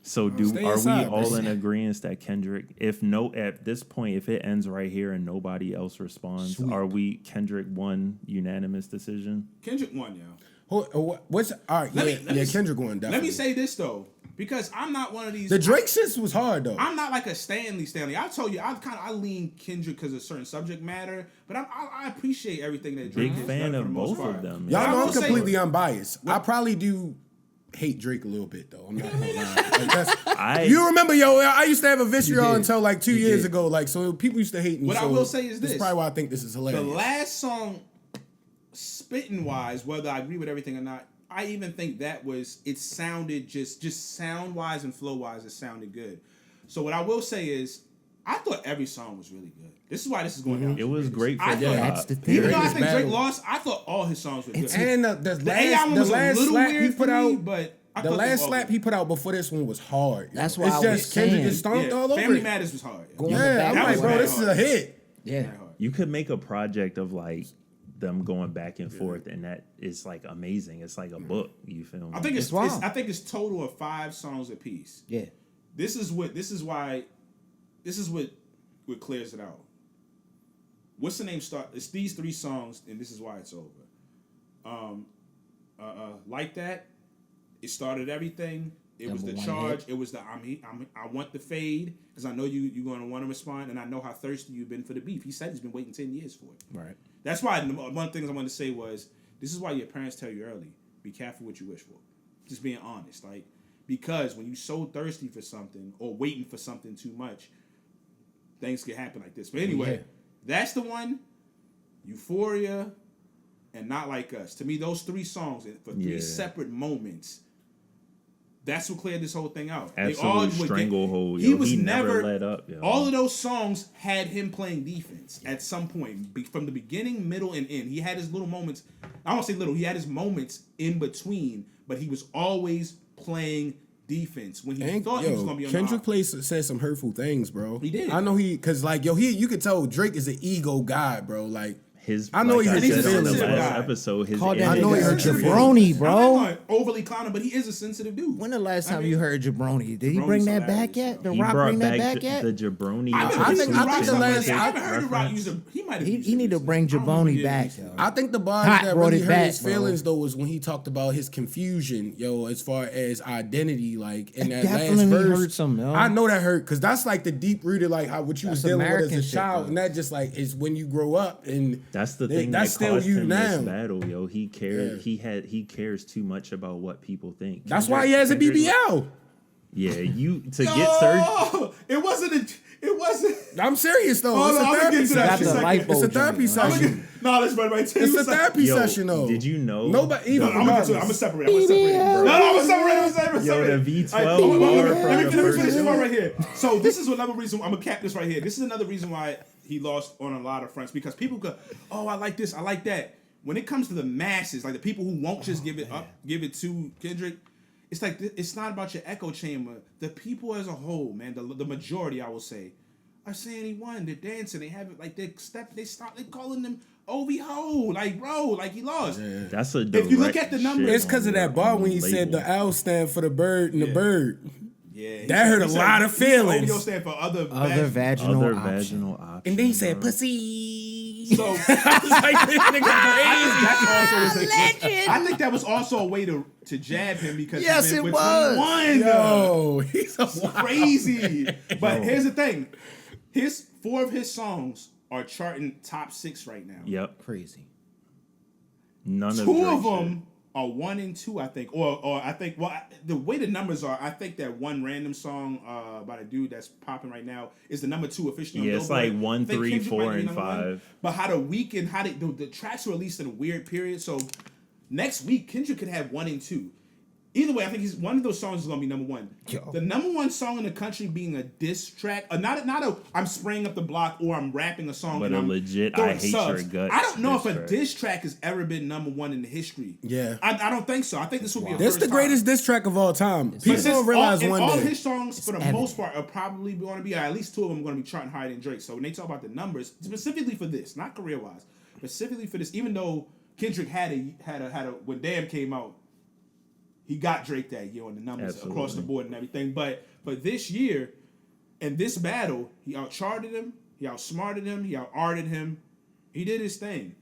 So Stay are inside, we all bro. in agreement that Kendrick, at this point, if it ends right here and nobody else responds, are we Kendrick won unanimous decision? Kendrick won, yo. What's all right? Kendrick won. Definitely. Let me say this though, because I'm not one of these. The Drake shit was hard though. I'm not like a Stanley. I told you, I lean Kendrick because of certain subject matter, but I appreciate everything that Drake Big has fan done for of the most both part. of them. Y'all I know will I'm say- completely unbiased. I probably do hate Drake a little bit though. I'm not gonna lie. Like, you remember, I used to have a vitriol until like 2 years ago. Like, so people used to hate me. What I will say is this: that's probably why I think this is hilarious. the last song, spitting wise, whether I agree with everything or not, I even think it sounded just sound wise and flow wise, it sounded good. So what I will say is, I thought every song was really good. This is why this is going down. It was great for That's the thing. Even though I think battle. Drake lost, I thought all his songs were good. And the A album was a little slap weird he put for me, out, but I the thought they last all slap good. he put out before this one was hard. That's why it's I just was Kendrick saying. just stomped all over Family it. Matters was hard. Going Yeah, back I'm That like, was bro, mad this is hard. a hit. Yeah. Very hard. You could make a project of like them going back and forth, and that is like amazing. It's like a book. You feel me? I think wild. I think it's total of 5 songs apiece. Yeah. This is what clears it out. What's the name start? It's these 3 songs, and this is why it's over. Like That, it started everything. It was Number the one charge. hit. It was the I want the fade because I know you're going to want to respond, and I know how thirsty you've been for the beef. He said he's been waiting 10 years for it. Right. That's why one of the things I wanted to say was, this is why your parents tell you early, be careful what you wish for. Just being honest. Like, because when you're so thirsty for something or waiting for something too much, things can happen like this. But anyway, that's the one, Euphoria, and Not Like Us. To me, those 3 songs for 3 separate moments, that's what cleared this whole thing out. Absolute stranglehold. He never let up. Yo. All of those songs had him playing defense at some point. From the beginning, middle, and end. He had his little moments. I won't say little. He had his moments in between, but he was always playing defense when he thought he was going to be on Kendrick the said some hurtful things, bro. He did. I know because like, you could tell Drake is an ego guy, bro. Like, I know he hurt said his on the feelings, last bro. episode. His Called that I know he nigga a hurt your jabroni, I'm bro. not overly clowning, but he is a sensitive dude. When the last time you heard jabroni? Did he Jabroni's bring that back hilarious, yet? yo. Did He Rock brought bring that back back yet? the jabroni. I think the last- I haven't heard Rock use a. He might have. He need to bring jabroni back, yo. I think the bars Hot that brought really it hurt back, his bro. feelings though was when he talked about his confusion, as far as identity, like in That that last definitely verse. hurt some, yo. I know that hurt because that's like the deep rooted, like how what you was That's dealing with American as a shit, child, though. and that just like is when you grow up, and That's the thing that's that still caused you him now. this battle, yo. He cared. He cares too much about what people think. That's why he has a Kendrick- BBL. Yeah, to get surgery. Oh, it wasn't. It wasn't. I'm serious though. Oh, It's no, a I'm gonna therapy get to that session. in a second. lipo It's a therapy joint, session. No, let's run right to It's a therapy session though. Did you know? Nobody even I'm gonna regardless. separate. No, I'm gonna separate. Yo, the V12 Alright, bar let from me the finish first this one. part right here. So this is another reason I'm gonna cap this right here. This is another reason why he lost on a lot of fronts, because people go, "Oh, I like this, I like that." When it comes to the masses, like the people who won't just give it up, give it to Kendrick, it's like it's not about your echo chamber. The people as a whole, man, the majority, I will say, are saying he won. They're dancing. They have it like they calling them Ovi Ho, like bro, like he lost. Yeah. That's a If you look at the direct numbers- shit It's because of on that bar the when he said label. the L stand for the bird and the bird. Yeah, That hurt a lot of feelings. OVO stand for other vaginal Other option. vaginal option. And then he said bro. pussy. So It's like this nigga I think that was also a way to jab him because Yes, he's been it with was. 21. Yo, he's a Crazy. But here's the thing. 4 of his songs are charting top 6 right now. Yep. Crazy. None of 2 Drake's of them are 1 and 2, I think. Or I think, the way the numbers are, I think that one random song by the dude that's popping right now is the number 2 officially on Yeah, it's Billboard. like 1, I think 3, Kendrick 4, might be and number 1. 5. But how the weekend, the tracks were released in a weird period. So next week, Kendrick could have 1 and 2. Either way, I think one of those songs is gonna be number 1. Yo. The number 1 song in the country being a diss track, not a I'm spraying up the block or I'm rapping a song, But and a I'm legit throwing I hate subs. your guts I don't know if diss a track. diss track has ever been number 1 in the history. Yeah. I don't think so. I think this will be a This first the greatest time. diss track of all time. But People since don't realize all, one and all day. his songs, for the evident. most part, are probably going to be, at least 2 of them are going to be charting higher than Drake. So when they talk about the numbers, specifically for this, not career wise, specifically for this, even though Kendrick had a when Damn came out, he got Drake that year on the numbers Absolutely. across the board and everything. But this year, in this battle, he outcharted him, he outsmarted him, he outarted him. He did his thing.